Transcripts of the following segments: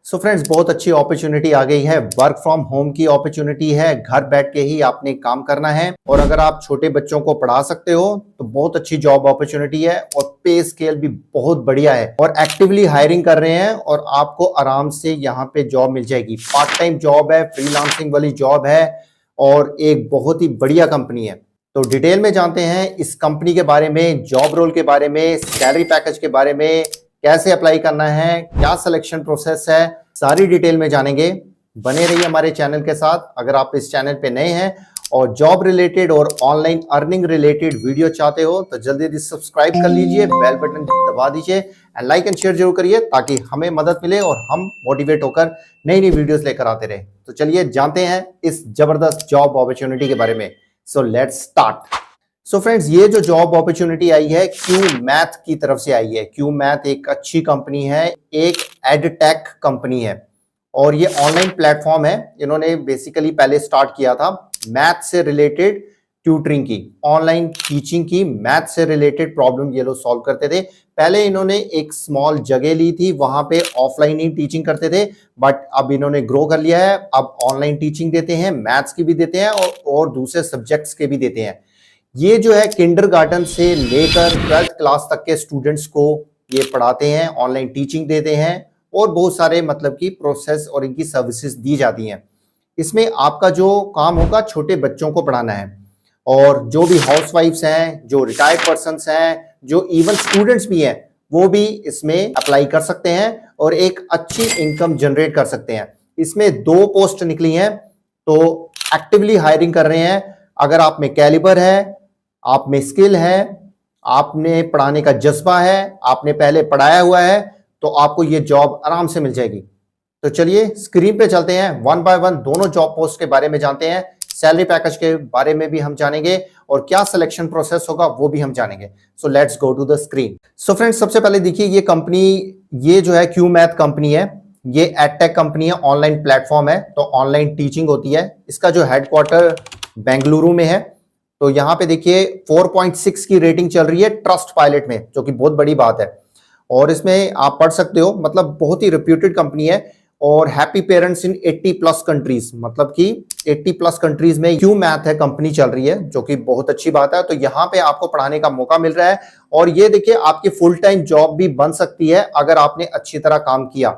So friends, बहुत अच्छी opportunity आ गई है। वर्क फ्रॉम होम की अपॉर्चुनिटी है। घर बैठ के ही आपने काम करना है और अगर आप छोटे बच्चों को पढ़ा सकते हो तो बहुत अच्छी जॉब अपॉर्चुनिटी है और पे स्केल भी बहुत बढ़िया है और एक्टिवली हायरिंग कर रहे हैं और आपको आराम से यहाँ पे जॉब मिल जाएगी। पार्ट टाइम जॉब है, फ्रीलांसिंग वाली जॉब है और एक बहुत ही बढ़िया कंपनी है। तो डिटेल में जानते हैं इस कंपनी के बारे में, जॉब रोल के बारे में, सैलरी पैकेज के बारे में, कैसे अप्लाई करना है, क्या सिलेक्शन प्रोसेस है, सारी डिटेल में जानेंगे। बने रहिए हमारे चैनल के साथ। अगर आप इस चैनल पे नए हैं और जॉब रिलेटेड और ऑनलाइन अर्निंग रिलेटेड वीडियो चाहते हो तो जल्दी जल्दी सब्सक्राइब कर लीजिए, बेल बटन दबा दीजिए एंड लाइक एंड शेयर जरूर करिए ताकि हमें मदद मिले और हम मोटिवेट होकर नई नई वीडियोस लेकर आते रहे। तो चलिए जानते हैं इस जबरदस्त जॉब अपॉर्चुनिटी के बारे में। So let's start. So friends, ये जो जॉब अपॉर्चुनिटी आई है क्यू मैथ की तरफ से आई है। क्यू मैथ एक अच्छी कंपनी है, एक एडटेक कंपनी है और ये ऑनलाइन प्लेटफॉर्म है। इन्होंने बेसिकली पहले स्टार्ट किया था मैथ से रिलेटेड ट्यूटरिंग की, ऑनलाइन टीचिंग की। मैथ से रिलेटेड प्रॉब्लम ये लोग सॉल्व करते थे। पहले इन्होंने एक स्मॉल जगह ली थी, वहां पे ऑफलाइन ही टीचिंग करते थे, बट अब इन्होंने ग्रो कर लिया है। अब ऑनलाइन टीचिंग देते हैं, मैथ्स की भी देते हैं और दूसरे सब्जेक्ट्स के भी देते हैं। ये जो है किंडरगार्टन से लेकर 12th क्लास तक के स्टूडेंट्स को ये पढ़ाते हैं, ऑनलाइन टीचिंग देते हैं और बहुत सारे मतलब की प्रोसेस और इनकी सर्विसेज दी जाती हैं। इसमें आपका जो काम होगा छोटे बच्चों को पढ़ाना है और जो भी हाउसवाइफ्स हैं, जो रिटायर्ड पर्सन्स हैं, जो इवन स्टूडेंट्स भी हैं, वो भी इसमें अप्लाई कर सकते हैं और एक अच्छी इनकम जनरेट कर सकते हैं। इसमें 2 पोस्ट निकली हैं तो एक्टिवली हायरिंग कर रहे हैं। अगर आप में कैलिबर है, आप में स्किल है, आपने पढ़ाने का जज्बा है, आपने पहले पढ़ाया हुआ है तो आपको ये जॉब आराम से मिल जाएगी। तो चलिए स्क्रीन पे चलते हैं, वन बाय वन दोनों जॉब पोस्ट के बारे में जानते हैं, सैलरी पैकेज के बारे में भी हम जानेंगे और क्या सिलेक्शन प्रोसेस होगा वो भी हम जानेंगे। So let's go to the screen. So friends, सबसे पहले देखिए ये कंपनी, ये जो है क्यू मैथ कंपनी है, ये एडटेक कंपनी है, ऑनलाइन प्लेटफॉर्म है तो ऑनलाइन टीचिंग होती है। इसका जो हेडक्वार्टर बेंगलुरु में है। तो यहाँ पे देखिए 4.6 की रेटिंग चल रही है ट्रस्ट पायलट में, जो कि बहुत बड़ी बात है और इसमें आप पढ़ सकते हो, मतलब बहुत ही रिप्यूटेड कंपनी है। और हैप्पी पेरेंट्स इन 80+ कंट्रीज, मतलब कि 80+ कंट्रीज में क्यू मैथ है कंपनी चल रही है, जो कि बहुत अच्छी बात है। तो यहाँ पे आपको पढ़ाने का मौका मिल रहा है और ये देखिए आपकी फुल टाइम जॉब भी बन सकती है अगर आपने अच्छी तरह काम किया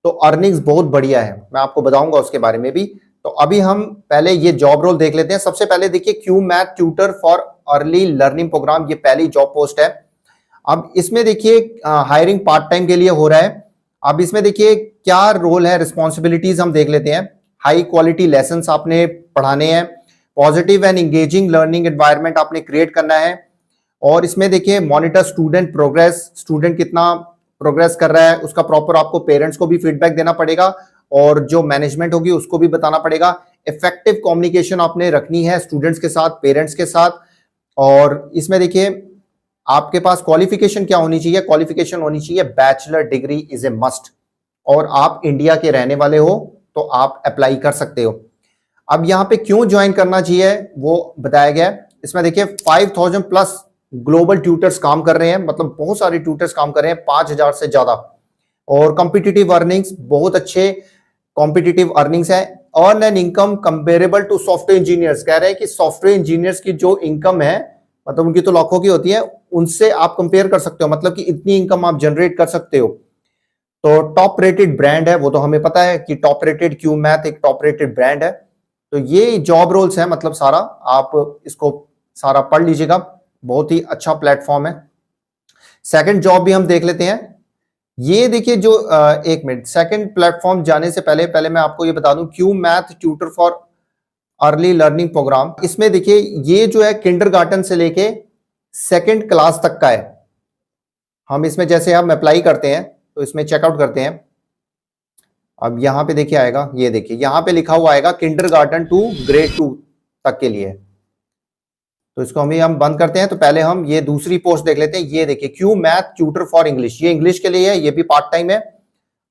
तो अर्निंग्स बहुत बढ़िया है। मैं आपको बताऊंगा उसके बारे में भी। तो अभी हम पहले ये जॉब रोल देख लेते हैं। सबसे पहले देखिए Q math tutor for early learning program, ये पहली जॉब पोस्ट है। अब इसमें देखिए हायरिंग पार्ट टाइम के लिए हो रहा है। अब इसमें देखिए क्या रोल है, रिस्पॉन्सिबिलिटीज हम देख लेते हैं। हाई क्वालिटी लेसन्स आपने पढ़ाने हैं, positive and engaging learning environment आपने क्रिएट करना है और इसमें देखिए मॉनिटर स्टूडेंट प्रोग्रेस, स्टूडेंट कितना प्रोग्रेस कर रहा है उसका प्रॉपर आपको पेरेंट्स को भी फीडबैक देना पड़ेगा और जो मैनेजमेंट होगी उसको भी बताना पड़ेगा। इफेक्टिव कम्युनिकेशन आपने रखनी है स्टूडेंट्स के साथ, पेरेंट्स के साथ। और इसमें देखिए आपके पास क्वालिफिकेशन क्या होनी चाहिए, क्वालिफिकेशन होनी चाहिए bachelor degree is a must और आप इंडिया के रहने वाले हो तो आप अप्लाई कर सकते हो। अब यहाँ पे क्यों ज्वाइन करना चाहिए वो बताया गया है। इसमें देखिए 5000+ ग्लोबल ट्यूटर्स काम कर रहे हैं, मतलब बहुत सारे ट्यूटर्स काम कर रहे हैं, 5000 से ज्यादा। और कॉम्पिटिटिव अर्निंग्स, बहुत अच्छे कॉम्पिटिटिव अर्निंग्स है। Earn an income comparable to software engineers, कह रहे हैं कि सॉफ्टवेयर इंजीनियर्स की जो इनकम है, मतलब उनकी तो लाखों की होती है, उनसे आप कंपेयर कर सकते हो, मतलब कि इतनी इनकम आप जनरेट कर सकते हो। तो टॉप रेटेड ब्रांड है, वो तो हमें पता है कि टॉप रेटेड क्यू मैथ एक टॉप रेटेड ब्रांड है। तो ये जॉब रोल्स है, मतलब सारा आप इसको सारा पढ़ लीजिएगा, बहुत ही अच्छा प्लेटफॉर्म है। सेकंड जॉब भी हम देख लेते हैं। ये देखिए जो एक मिनट, सेकंड प्लेटफॉर्म जाने से पहले मैं आपको ये बता दूं, Q math tutor for early learning program. इसमें देखिए ये जो है किंडरगार्टन से लेके 2nd क्लास तक का है। हम इसमें जैसे हम अप्लाई करते हैं तो इसमें चेकआउट करते हैं। अब यहाँ पे देखिए आएगा, ये देखिए यहाँ पे लिखा हुआ आएगा किंडरगार्टन टू ग्रेड 2 तक के लिए। तो इसको हम बंद करते हैं। तो पहले हम ये दूसरी पोस्ट देख लेते हैं। ये देखिए Q math tutor for English, ये इंग्लिश के लिए है, ये भी पार्ट टाइम है।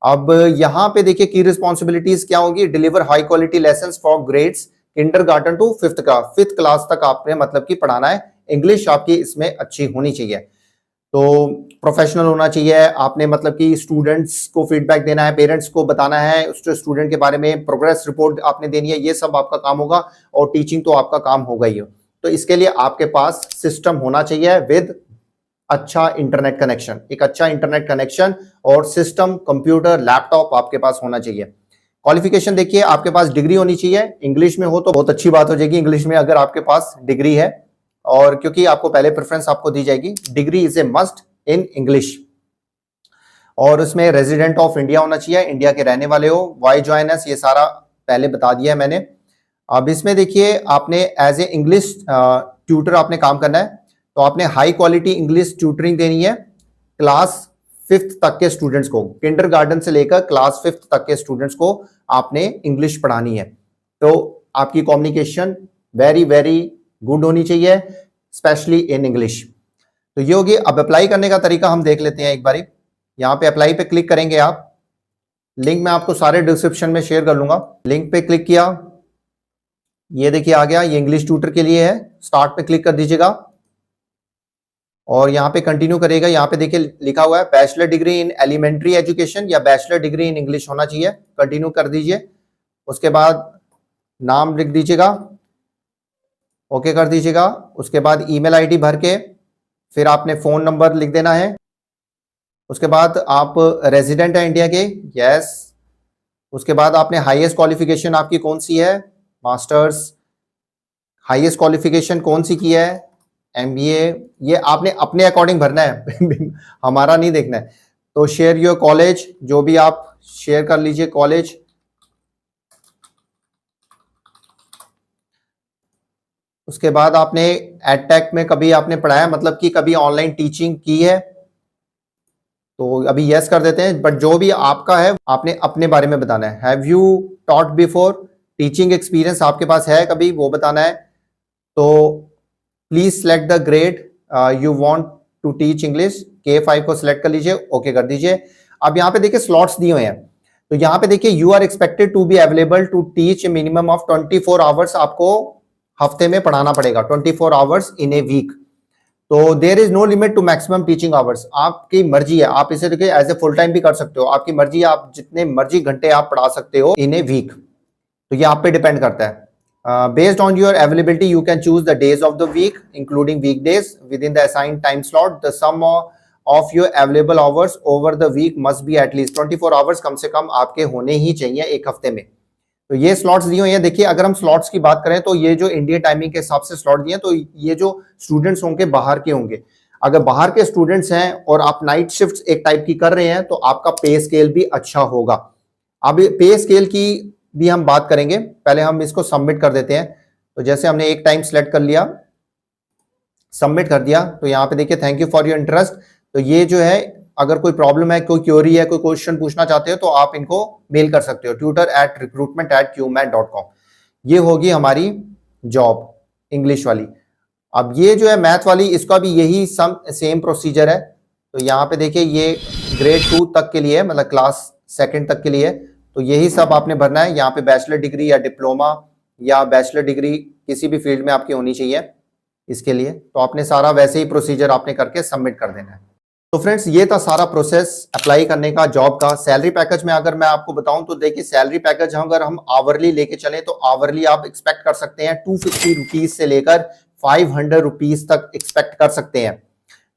अब यहाँ पे देखिए की रिस्पॉन्सिबिलिटीज क्या होगी, deliver high quality lessons for grades kindergarten to 5th class तक आपने मतलब कि पढ़ाना है। इंग्लिश आपकी इसमें अच्छी होनी चाहिए। तो प्रोफेशनल होना चाहिए आपने, मतलब कि स्टूडेंट्स को फीडबैक देना है, पेरेंट्स को बताना है उस स्टूडेंट के बारे में, प्रोग्रेस रिपोर्ट आपने देनी है, ये सब आपका काम होगा। और टीचिंग तो आपका काम होगा ही। तो इसके लिए आपके पास सिस्टम होना चाहिए विद अच्छा इंटरनेट कनेक्शन, एक अच्छा इंटरनेट कनेक्शन और सिस्टम, कंप्यूटर, लैपटॉप आपके पास होना चाहिए। क्वालिफिकेशन देखिए, आपके पास डिग्री होनी चाहिए, इंग्लिश में हो तो बहुत अच्छी बात हो जाएगी, इंग्लिश में अगर आपके पास डिग्री है, और क्योंकि आपको पहले प्रेफरेंस आपको दी जाएगी, degree is a must in English. और उसमें रेजिडेंट ऑफ इंडिया होना चाहिए, इंडिया के रहने वाले हो। वाई ज्वाइन अस, ये सारा पहले बता दिया है मैंने। अब इसमें देखिए, आपने एज ए इंग्लिश ट्यूटर आपने काम करना है, तो आपने हाई क्वालिटी इंग्लिश ट्यूटरिंग देनी है क्लास 5th तक के स्टूडेंट्स को, किंडरगार्टन से लेकर क्लास 5th तक के स्टूडेंट्स को आपने इंग्लिश पढ़ानी है। तो आपकी कम्युनिकेशन वेरी वेरी गुड होनी चाहिए, स्पेशली इन इंग्लिश। तो ये होगी। अब अप्लाई करने का तरीका हम देख लेते हैं एक बारी। यहाँ पे अप्लाई पे क्लिक करेंगे आप, लिंक मैं आपको सारे डिस्क्रिप्शन में शेयर कर लूंगा। लिंक पे क्लिक किया, ये देखिए आ गया, ये इंग्लिश ट्यूटर के लिए है। स्टार्ट पे क्लिक कर दीजिएगा और यहाँ पे कंटिन्यू करेगा। यहाँ पे देखिए लिखा हुआ है bachelor degree in elementary education या बैचलर डिग्री इन इंग्लिश होना चाहिए, कंटिन्यू कर दीजिए। उसके बाद नाम लिख दीजिएगा, ओके कर दीजिएगा। उसके बाद ईमेल आईडी भर के फिर आपने फोन नंबर लिख देना है। उसके बाद आप रेजिडेंट है इंडिया के, यस। उसके बाद आपने हाईएस्ट क्वालिफिकेशन आपकी कौन सी है, मास्टर्स। हाईएस्ट क्वालिफिकेशन कौन सी की है, एमबीए। ये आपने अपने अकॉर्डिंग भरना है हमारा नहीं देखना है। तो शेयर योर कॉलेज, जो भी आप शेयर कर लीजिए कॉलेज। उसके बाद आपने एडटेक में कभी आपने पढ़ाया, मतलब कि कभी ऑनलाइन टीचिंग की है, तो अभी यस कर देते हैं। बट जो भी आपका है आपने अपने बारे में बताना है। Have you taught before, teaching experience आपके पास है कभी, वो बताना है। तो please select the grade you want to teach English, K5 को सिलेक्ट कर लीजिए, ओके कर दीजिए। अब यहाँ पे देखिए स्लॉट्स दिए हुए हैं, तो यहाँ पे देखिए you are expected to be available to teach minimum of 24 hours, आपको हफ्ते में पढ़ाना पड़ेगा 24 आवर्स इन ए वीक। तो there is no limit to maximum teaching hours, आपकी मर्जी है, आप इसे देखिए एज ए फुल टाइम भी कर सकते हो, आपकी मर्जी है, आप जितने मर्जी घंटे आप पढ़ा सकते हो इन ए वीक। तो ये आप पे डिपेंड करता है। Based on your availability, you can choose the days of the week, including weekdays, within the assigned time slot. The sum of your available hours over the week must be at least 24 hours, कम से कम आपके होने ही चाहिए एक हफ्ते में। तो ये slots दिए हुए हैं। देखिए अगर हम स्लॉट्स की बात करें तो ये जो इंडियन टाइमिंग के हिसाब से स्लॉट दिए हैं, तो ये जो स्टूडेंट्स होंगे बाहर के होंगे, अगर बाहर के स्टूडेंट्स हैं और आप नाइट शिफ्ट एक टाइप की कर रहे हैं, तो आपका पे स्केल भी अच्छा होगा। अब पे स्केल की भी हम बात करेंगे, पहले हम इसको सबमिट कर देते हैं। तो जैसे हमने एक टाइम सेलेक्ट कर लिया, सबमिट कर दिया, तो यहाँ पे देखिए thank you for your interest. तो ये जो है, अगर कोई प्रॉब्लम है, कोई क्वेरी है, कोई क्वेश्चन पूछना चाहते हो, तो आप इनको मेल कर सकते हो, tutor@recruitment@qmat.com। ये होगी हमारी जॉब इंग्लिश वाली। अब ये जो है मैथ वाली, इसका भी यही सेम प्रोसीजर है। तो यहाँ पे देखिए ये ग्रेड 2 तक के लिए, मतलब क्लास 2nd तक के लिए, तो यही सब आपने भरना है। यहाँ पे बैचलर डिग्री या डिप्लोमा या बैचलर डिग्री किसी भी फील्ड में आपकी होनी चाहिए इसके लिए। तो आपने सारा वैसे ही प्रोसीजर आपने करके सबमिट कर देना है। तो फ्रेंड्स ये था सारा प्रोसेस अप्लाई करने का जॉब का। सैलरी पैकेज में अगर मैं आपको बताऊं तो देखिए, सैलरी पैकेज अगर हम आवरली लेके चले तो आवरली आप एक्सपेक्ट कर सकते हैं 250 रुपीज से लेकर 500 रुपीज तक एक्सपेक्ट कर सकते हैं।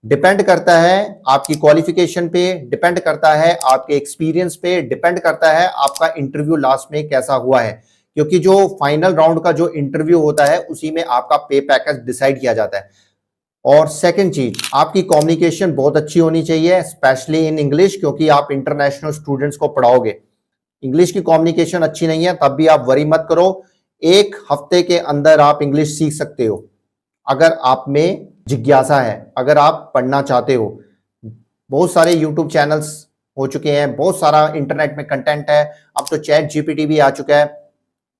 डिपेंड करता है आपकी क्वालिफिकेशन पे, डिपेंड करता है आपके एक्सपीरियंस पे, डिपेंड करता है आपका इंटरव्यू लास्ट में कैसा हुआ है, क्योंकि जो फाइनल राउंड का जो इंटरव्यू होता है उसी में आपका पे पैकेज डिसाइड किया जाता है। और सेकंड चीज, आपकी कम्युनिकेशन बहुत अच्छी होनी चाहिए, स्पेशली इन इंग्लिश, क्योंकि आप इंटरनेशनल स्टूडेंट्स को पढ़ाओगे। इंग्लिश की कम्युनिकेशन अच्छी नहीं है तब भी आप वरी मत करो, एक हफ्ते के अंदर आप इंग्लिश सीख सकते हो, अगर आप में जिज्ञासा है, अगर आप पढ़ना चाहते हो। बहुत सारे यूट्यूब चैनल्स हो चुके हैं, बहुत सारा इंटरनेट में कंटेंट है, अब तो चैट जीपीटी भी आ चुका है।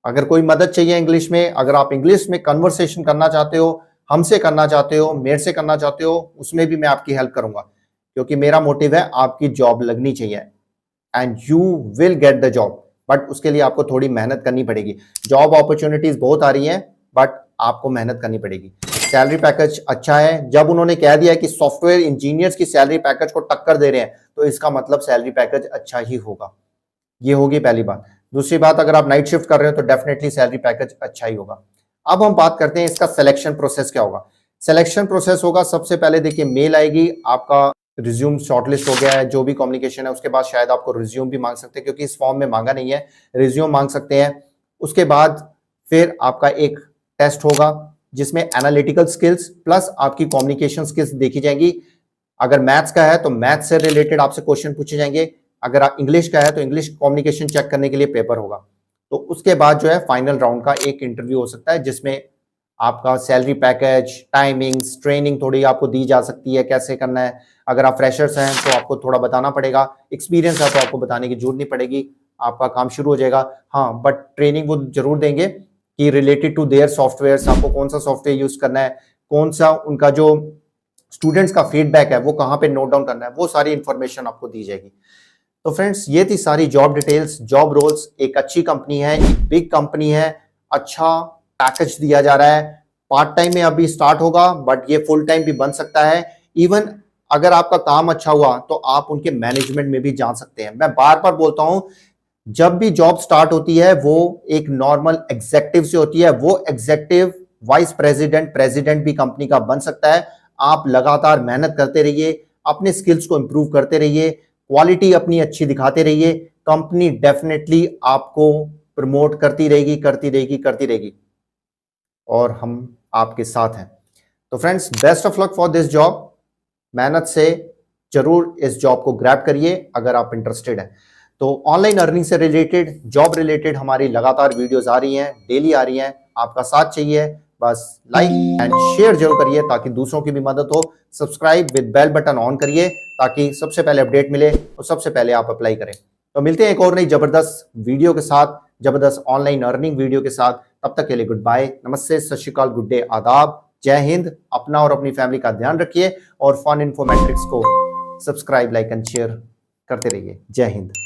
अगर कोई मदद चाहिए इंग्लिश में, अगर आप इंग्लिश में कन्वर्सेशन करना चाहते हो, हमसे करना चाहते हो, मेरे से करना चाहते हो, उसमें भी मैं आपकी हेल्प करूंगा, क्योंकि मेरा मोटिव है आपकी जॉब लगनी चाहिए and you will get the job. But उसके लिए आपको थोड़ी मेहनत करनी पड़ेगी। जॉब अपॉर्चुनिटीज बहुत आ रही हैं, बट आपको मेहनत करनी पड़ेगी। सैलरी पैकेज अच्छा है। जब उन्होंने कह दिया कि सॉफ्टवेयर इंजीनियर्स की सैलरी पैकेज को टक्कर दे रहे हैं, तो इसका मतलब सैलरी पैकेज अच्छा ही होगा। ये होगी पहली बात। दूसरी बात, अगर आप नाइट शिफ्ट कर रहे हो तो डेफिनेटली सैलरी पैकेज अच्छा ही होगा। अब हम बात करते हैं इसका सिलेक्शन प्रोसेस क्या होगा। सिलेक्शन प्रोसेस होगा, सबसे पहले देखिए मेल आएगी, आपका रिज्यूम शॉर्टलिस्ट हो गया है, जो भी कम्युनिकेशन है, उसके बाद शायद आपको रिज्यूम भी मांग सकते हैं, क्योंकि इस फॉर्म में मांगा नहीं है, रिज्यूम मांग सकते हैं। उसके बाद फिर आपका एक टेस्ट होगा जिसमें एनालिटिकल स्किल्स प्लस आपकी कम्युनिकेशन स्किल्स देखी जाएंगी। अगर मैथ्स का है तो मैथ्स से रिलेटेड आपसे क्वेश्चन पूछे जाएंगे, अगर इंग्लिश का है तो इंग्लिश कम्युनिकेशन चेक करने के लिए पेपर होगा। तो उसके बाद जो है फाइनल राउंड का एक इंटरव्यू हो सकता है, जिसमें आपका सैलरी पैकेज, टाइमिंग्स, ट्रेनिंग थोड़ी आपको दी जा सकती है कैसे करना है। अगर आप फ्रेशर्स हैं तो आपको थोड़ा बताना पड़ेगा, एक्सपीरियंस है तो आपको बताने की जरूरत नहीं पड़ेगी, आपका काम शुरू हो जाएगा। हाँ, बट ट्रेनिंग वो जरूर देंगे कि रिलेटेड टू देयर सॉफ्टवेयर, आपको कौन सा सॉफ्टवेयर यूज करना है, कौन सा उनका जो स्टूडेंट्स का फीडबैक है वो कहाँ पे नोट डाउन करना है, वो सारी इंफॉर्मेशन आपको दी जाएगी। तो फ्रेंड्स, ये थी सारी जॉब डिटेल्स, जॉब रोल्स। एक अच्छी कंपनी है, एक बिग कंपनी है, अच्छा पैकेज दिया जा रहा है। पार्ट टाइम में अभी स्टार्ट होगा, बट ये फुल टाइम भी बन सकता है। इवन अगर आपका काम अच्छा हुआ तो आप उनके मैनेजमेंट में भी जा सकते हैं। मैं बार बार बोलता हूं, जब भी जॉब स्टार्ट होती है वो एक नॉर्मल एग्जेक्टिव से होती है, वो एग्जेक्टिव वाइस प्रेसिडेंट, प्रेसिडेंट भी कंपनी का बन सकता है। आप लगातार मेहनत करते रहिए, अपने स्किल्स को इंप्रूव करते रहिए, क्वालिटी अपनी अच्छी दिखाते रहिए, कंपनी डेफिनेटली आपको प्रमोट करती रहेगी, करती रहेगी, करती रहेगी, और हम आपके साथ हैं। तो friends, best of luck for this job. मेहनत से जरूर इस जॉब को ग्रैब करिए अगर आप इंटरेस्टेड हैं। तो ऑनलाइन अर्निंग से रिलेटेड, जॉब रिलेटेड हमारी लगातार वीडियोस आ रही हैं, डेली आ रही हैं। आपका साथ चाहिए, बस लाइक एंड शेयर जरूर करिए ताकि दूसरों की भी मदद हो। Subscribe with bell button on करिए ताकि सबसे पहले अपडेट मिले और सबसे पहले आप अप्लाई करें। तो मिलते हैं एक और नई जबरदस्त वीडियो के साथ, जबरदस्त ऑनलाइन अर्निंग वीडियो के साथ। तब तक के लिए गुड बाय, नमस्ते, सत श्री अकाल, गुड डे, आदाब, जय हिंद। अपना और अपनी फैमिली का ध्यान रखिए और फन इन्फो मैट्रिक्स को सब्सक्राइब, लाइक एंड शेयर करते रहिए। जय हिंद।